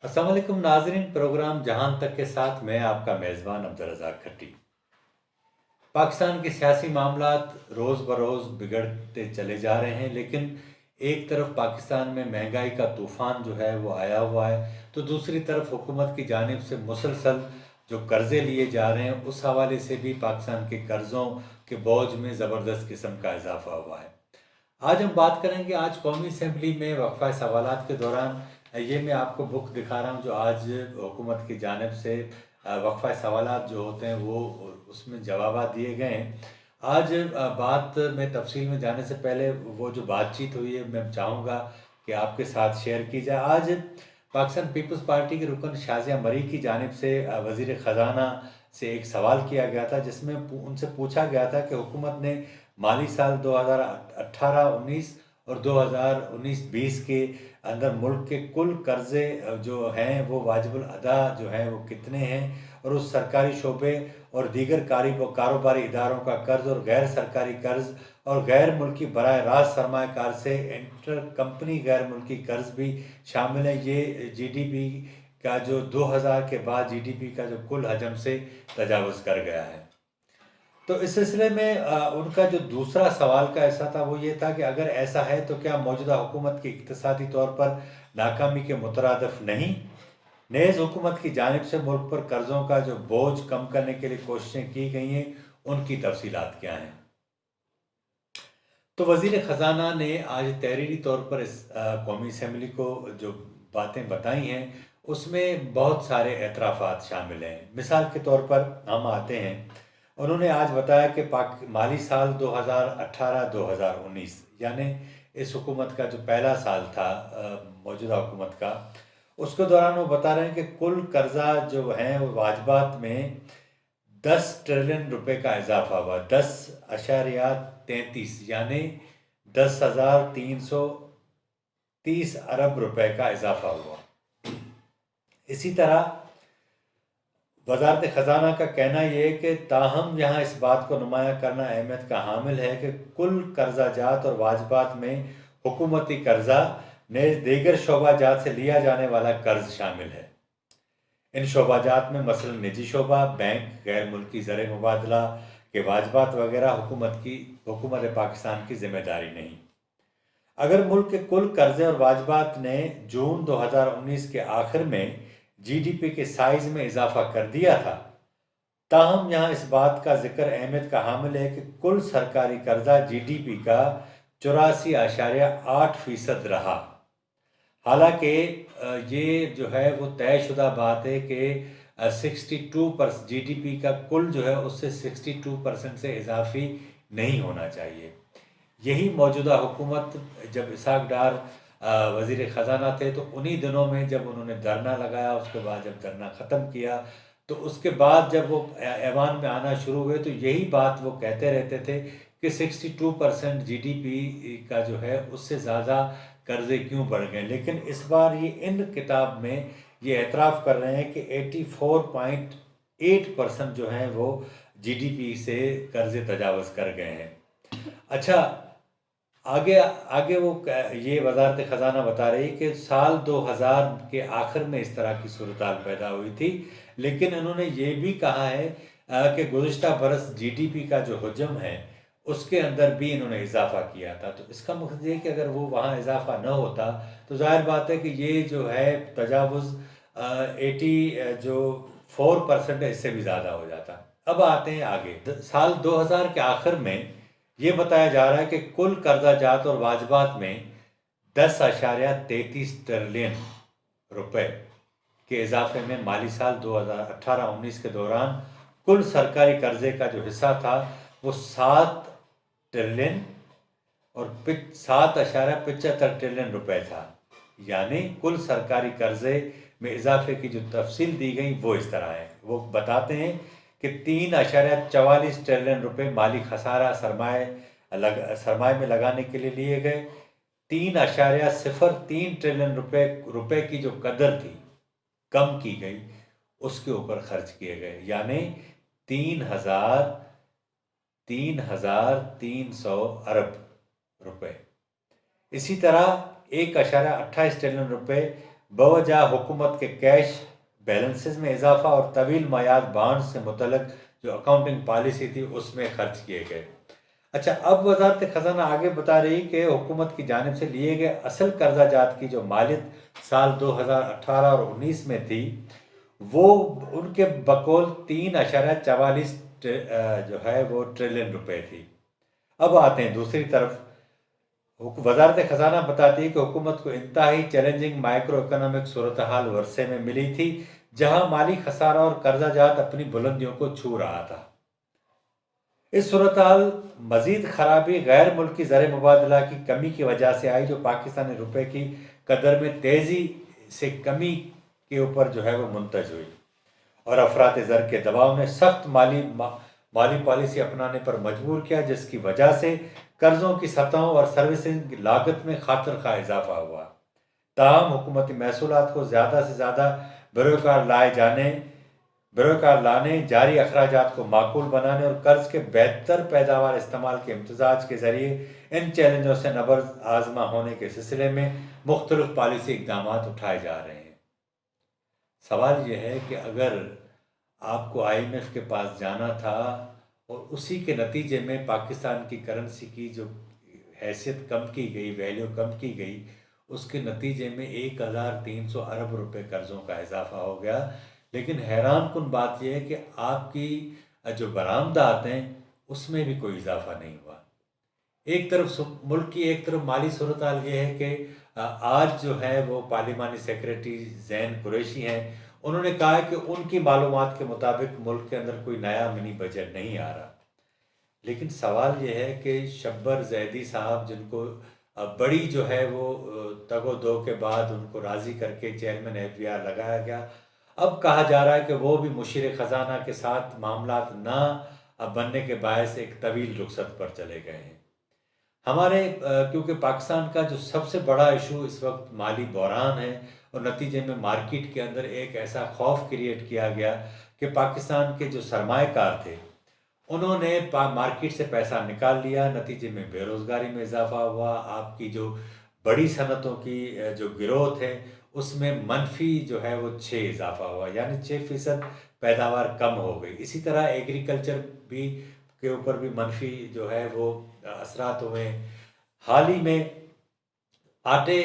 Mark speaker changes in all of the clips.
Speaker 1: अस्सलाम वालेकुम नाजरीन। प्रोग्राम जहां तक के साथ मैं आपका मेज़बान अब्दुल रज़ाक खट्टी। पाकिस्तान के सियासी मामलात रोज़ बरोज़ बिगड़ते चले जा रहे हैं, लेकिन एक तरफ पाकिस्तान में महंगाई का तूफ़ान जो है वो आया हुआ है, तो दूसरी तरफ हुकूमत की जानिब से मुसलसल जो कर्ज़े लिए जा रहे हैं उस हवाले से भी पाकिस्तान के कर्ज़ों के बोझ में ज़बरदस्त किस्म का इजाफा हुआ है। आज हम बात करेंगे, आज कौमी असम्बली में वक्फा सवालात के दौरान ये मैं आपको बुक दिखा रहा हूँ जो आज हुकूमत की जानिब से वक्फा सवालात जो होते हैं वो उसमें जवाब दिए गए हैं। आज बात में तफसील में जाने से पहले वो जो बातचीत हुई है मैं चाहूँगा कि आपके साथ शेयर की जाए। आज पाकिस्तान पीपल्स पार्टी के रुकन शाज़िया मरी की जानिब से वज़ीर ख़जाना से एक सवाल किया गया था, जिसमें उनसे पूछा गया था कि हुकूमत ने माली साल 2018-19 और 2019-20 के अंदर मुल्क के कुल कर्ज़े जो हैं वो वाजिबुल अदा जो हैं वो कितने हैं, और उस सरकारी शोबे और दीगर कारोबारी इदारों का कर्ज़ और गैर सरकारी कर्ज़ और गैर मुल्की बराह रास्त सरमाकार से इंटर कंपनी गैर मुल्की कर्ज़ भी शामिल है। ये जीडीपी का जो 2000 के बाद जीडीपी का जो कुल हजम से तजावज़ कर गया है। तो इस सिलसिले में उनका जो दूसरा सवाल का ऐसा था वो ये था कि अगर ऐसा है तो क्या मौजूदा हुकूमत की इक़्तिसादी तौर पर नाकामी के मुतरादिफ नहीं, नेज़ हुकूमत की जानिब से मुल्क पर कर्ज़ों का जो बोझ कम करने के लिए कोशिशें की गई हैं, उनकी तफसीलात क्या हैं। तो वज़ीर ख़जाना ने आज तहरीरी तौर पर इस कौमी असम्बली को जो बातें बताई हैं उसमें बहुत सारे एतराफ़ात शामिल हैं। मिसाल के तौर पर हम आते हैं, उन्होंने आज बताया कि पाक माली साल 2018-2019 यानी इस हुकूमत का जो पहला साल था मौजूदा हुकूमत का, उसके दौरान वो बता रहे हैं कि कुल कर्जा जो हैं वो वाजबात में 10 ट्रिलियन रुपए का इजाफा हुआ। 10.33 यानी 10,330 अरब रुपए का इजाफा हुआ। इसी तरह वजारत ख़जाना का कहना यह है कि ताहम यहाँ इस बात को नुमाया करना अहमियत का हामिल है कि कुल कर्जा जात और वाजबात में हुकूमती कर्जा नेज़ दीगर शोबा जात से लिया जाने वाला कर्ज शामिल है। इन शोबाजात में मसलन निजी शोबा, बैंक, गैर मुल्की ज़र मुबादला के वाजबात वगैरह हुकूमत पाकिस्तान की जिम्मेदारी नहीं। अगर मुल्क के कुल कर्जे और वाजबात ने जून 2019 के आखिर में जीडीपी के साइज में इजाफा कर दिया था, ताहम यहाँ इस बात का जिक्र अहमियत का हामिल है कि कुल सरकारी कर्जा जीडीपी का 84.8% रहा। हालांकि ये जो है वो तयशुदा बात है कि 62% जीडीपी का कुल जो है उससे 62% से इजाफी नहीं होना चाहिए। यही मौजूदा हुकूमत जब इसहाक डार वज़ीर ख़जाना थे तो उन्हीं दिनों में जब उन्होंने धरना लगाया, उसके बाद जब धरना ख़त्म किया तो उसके बाद जब वो ऐवान में आना शुरू हुए तो यही बात वो कहते रहते थे कि 62% जीडीपी का जो है उससे ज़्यादा कर्ज़े क्यों बढ़ गए। लेकिन इस बार ये इन किताब में ये एतराफ़ कर रहे हैं कि 84.8% जो हैं वो जीडीपी से कर्ज़े तजावज़ कर गए हैं। अच्छा, आगे आगे वो ये वजारत ख़जाना बता रही कि साल 2000 के आखिर में इस तरह की सूरत पैदा हुई थी, लेकिन उन्होंने ये भी कहा है कि गुज़िश्ता बरस जीडीपी का जो हजम है उसके अंदर भी इन्होंने इजाफा किया था। तो इसका मकसद ये कि अगर वो वहाँ इजाफा न होता तो ज़ाहिर बात है कि ये जो है तजावुज़ 84% है, इससे भी ज़्यादा हो जाता। अब आते हैं आगे, साल 2000 के आखिर में ये बताया जा रहा है कि कुल कर्जा जात और वाजबात में 10.33 ट्रिलियन रुपए के इजाफे में माली साल 2018-19 के दौरान कुल सरकारी कर्जे का जो हिस्सा था वो 7 ट्रिलियन और 7.75 ट्रिलियन रुपए था। यानी कुल सरकारी कर्जे में इजाफे की जो तफसील दी गई वो इस तरह है। वो बताते हैं कि 3.44 ट्रिलियन रुपए माली खसारा सरमाए में लगाने के लिए गए। 3.03 ट्रिलियन रुपए की जो कदर थी कम की गई उसके ऊपर खर्च किए गए, यानी 3,300 अरब रुपए। इसी तरह 1.28 ट्रिलियन रुपए بوجہ حکومت کے کیش بیلنسز میں اضافہ اور طویل میعاد بانڈ سے متعلق جو اکاؤنٹنگ پالیسی تھی اس میں خرچ کیے گئے۔ اچھا، اب وزارت خزانہ آگے بتا رہی کہ حکومت کی جانب سے لیے گئے اصل قرضہ جات کی جو مالیت سال 2018 اور 19 میں تھی، وہ ان کے بقول 3.44 جو ہے وہ ٹریلین روپے تھی۔ اب آتے ہیں دوسری طرف، وزارت خزانہ بتاتی ہے کہ حکومت کو انتہائی چیلنجنگ مائکرو اکنامک صورتحال ورثے میں ملی تھی، جہاں مالی خسارہ اور قرضہ جات اپنی بلندیوں کو چھو رہا تھا۔ اس صورتحال مزید خرابی غیر ملکی زر مبادلہ کی کمی کی وجہ سے آئی، جو پاکستانی روپے کی قدر میں تیزی سے کمی کے اوپر جو ہے وہ منتج ہوئی، اور افراط زر کے دباؤ نے سخت مالی پالیسی اپنانے پر مجبور کیا، جس کی وجہ سے قرضوں کی سطحوں اور سروسنگ لاگت میں خاطر خواہ اضافہ ہوا۔ تاہم حکومتی محصولات کو زیادہ سے زیادہ بروکار لانے، جاری اخراجات کو معقول بنانے اور قرض کے بہتر پیداوار استعمال کے امتزاج کے ذریعے ان چیلنجوں سے نبرد آزما ہونے کے سلسلے میں مختلف پالیسی اقدامات اٹھائے جا رہے ہیں۔ سوال یہ ہے کہ اگر آپ کو IMF کے پاس جانا تھا اور اسی کے نتیجے میں پاکستان کی کرنسی کی جو حیثیت کم کی گئی، ویلیو کم کی گئی، اس کے نتیجے میں 1300 ارب روپے قرضوں کا اضافہ ہو گیا، لیکن حیران کن بات یہ ہے کہ آپ کی جو برآمدات ہیں اس میں بھی کوئی اضافہ نہیں ہوا۔ ایک طرف ملک کی ایک طرف مالی صورتحال یہ ہے کہ آج جو ہے وہ پارلیمانی سیکریٹری زین قریشی ہیں، انہوں نے کہا ہے کہ ان کی معلومات کے مطابق ملک کے اندر کوئی نیا منی بجٹ نہیں آ رہا، لیکن سوال یہ ہے کہ شبر زیدی صاحب، جن کو بڑی جو ہے وہ تگ و دو کے بعد ان کو راضی کر کے چیئرمین FBI لگایا گیا، اب کہا جا رہا ہے کہ وہ بھی مشیر خزانہ کے ساتھ معاملات نہ بننے کے باعث ایک طویل رخصت پر چلے گئے ہیں۔ کیونکہ پاکستان کا جو سب سے بڑا ایشو اس وقت مالی بحران ہے، اور نتیجے میں مارکیٹ کے اندر ایک ایسا خوف کریٹ کیا گیا کہ پاکستان کے جو سرمایہ کار تھے انہوں نے مارکیٹ سے پیسہ نکال لیا، نتیجے میں بے روزگاری میں اضافہ ہوا، آپ کی جو بڑی صنعتوں کی جو گروتھ ہے اس میں منفی جو ہے وہ 6 اضافہ ہوا، یعنی 6% پیداوار کم ہو گئی۔ اسی طرح ایگریکلچر کے اوپر بھی منفی جو ہے وہ اثرات ہوئے۔ حال ہی میں آٹے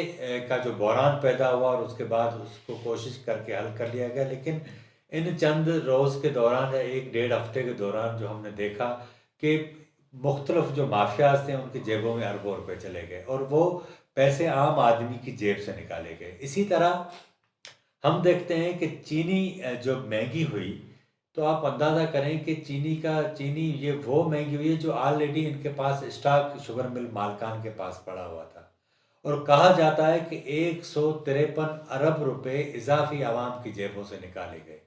Speaker 1: کا جو بحران پیدا ہوا اور اس کے بعد اس کو کوشش کر کے حل کر لیا گیا، لیکن ان چند روز کے دوران یا 1-1.5 ہفتے کے دوران جو ہم نے دیکھا کہ مختلف جو مافیاز تھے ان کی جیبوں میں اربوں روپے چلے گئے، اور وہ پیسے عام آدمی کی جیب سے نکالے گئے۔ اسی طرح ہم دیکھتے ہیں کہ چینی جو مہنگی ہوئی، تو آپ اندازہ کریں کہ چینی یہ وہ مہنگی ہوئی ہے جو آلریڈی ان کے پاس اسٹاک شوگر مل مالکان کے پاس پڑا ہوا تھا، اور کہا جاتا ہے کہ 153 ارب روپے اضافی عوام کی جیبوں سے نکالے گئے،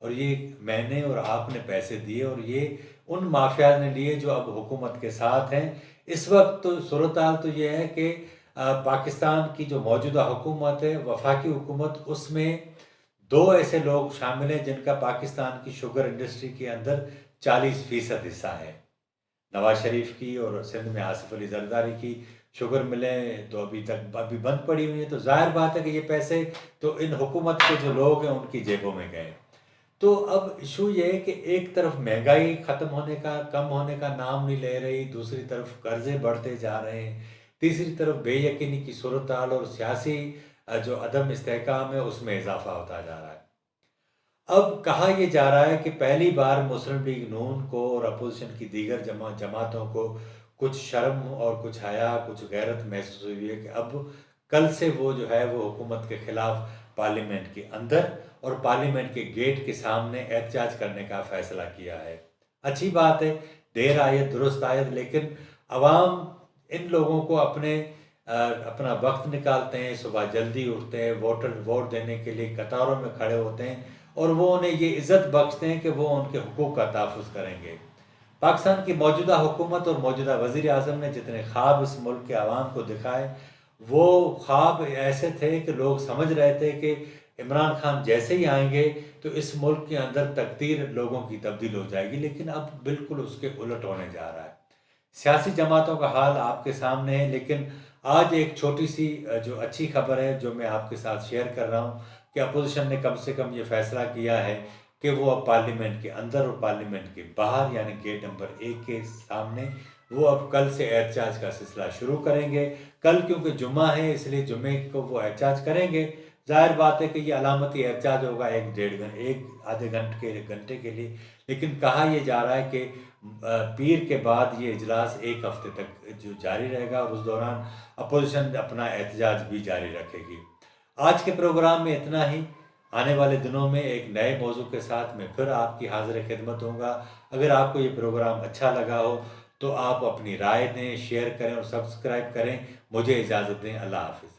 Speaker 1: اور یہ میں نے اور آپ نے پیسے دیے، اور یہ ان مافیاز نے لیے جو اب حکومت کے ساتھ ہیں۔ اس وقت تو صورتحال تو یہ ہے کہ پاکستان کی جو موجودہ حکومت ہے، وفاقی حکومت، اس میں 2 ایسے لوگ شامل ہیں جن کا پاکستان کی شوگر انڈسٹری کے اندر 40% حصہ ہے، نواز شریف کی اور سندھ میں آصف علی زرداری کی شوگر ملیں تو ابھی بند پڑی ہوئی ہیں، تو ظاہر بات ہے کہ یہ پیسے تو ان حکومت کے جو لوگ ہیں ان کی جیبوں میں گئے۔ تو اب ایشو یہ ہے کہ ایک طرف مہنگائی کم ہونے کا نام نہیں لے رہی، دوسری طرف قرضے بڑھتے جا رہے ہیں، تیسری طرف بے یقینی کی صورتحال اور سیاسی جو عدم استحکام ہے اس میں اضافہ ہوتا جا رہا ہے۔ اب کہا یہ جا رہا ہے کہ پہلی بار مسلم لیگ نون کو اور اپوزیشن کی دیگر جماعتوں کو کچھ شرم اور کچھ حیا، کچھ غیرت محسوس ہوئی ہے کہ اب کل سے وہ جو ہے وہ حکومت کے خلاف پارلیمنٹ کے اندر اور پارلیمنٹ کے گیٹ کے سامنے احتجاج کرنے کا فیصلہ کیا ہے۔ اچھی بات ہے، دیر آید درست آید، لیکن عوام ان لوگوں کو اپنا وقت نکالتے ہیں، صبح جلدی اٹھتے ہیں، ووٹ دینے کے لیے قطاروں میں کھڑے ہوتے ہیں، اور وہ انہیں یہ عزت بخشتے ہیں کہ وہ ان کے حقوق کا تحفظ کریں گے۔ پاکستان کی موجودہ حکومت اور موجودہ وزیر اعظم نے جتنے خواب اس ملک کے عوام کو دکھائے، وہ خواب ایسے تھے کہ لوگ سمجھ رہے تھے کہ عمران خان جیسے ہی آئیں گے تو اس ملک کے اندر تقدیر لوگوں کی تبدیل ہو جائے گی، لیکن اب بالکل اس کے الٹ ہونے جا رہا ہے۔ سیاسی جماعتوں کا حال آپ کے سامنے ہے، لیکن आज एक छोटी सी जो अच्छी खबर है जो मैं आपके साथ शेयर कर रहा हूँ कि अपोजिशन ने कम से कम ये फैसला किया है कि वो अब पार्लियामेंट के अंदर और पार्लियामेंट के बाहर यानी गेट नंबर 1 के सामने वो अब कल से एहतजाज का सिलसिला शुरू करेंगे। कल क्योंकि जुम्मा है इसलिए जुम्मे को वो एहतजाज करेंगे। जाहिर बात है कि ये अलामती एहतजाज होगा एक डेढ़ घंटे एक आधे घंटे के लिए, लेकिन कहा यह जा रहा है कि पीर के बाद ये इजलास एक हफ्ते तक जो जारी रहेगा और उस दौरान अपोजिशन अपना एहतजाज भी जारी रखेगी। आज के प्रोग्राम में इतना ही। आने वाले दिनों में एक नए मौजू के साथ मैं फिर आपकी हाजिर खिदमत होऊंगा। अगर आपको ये प्रोग्राम अच्छा लगा हो तो आप अपनी राय दें, शेयर करें और सब्सक्राइब करें। मुझे इजाज़त दें। अल्लाह हाफिज़।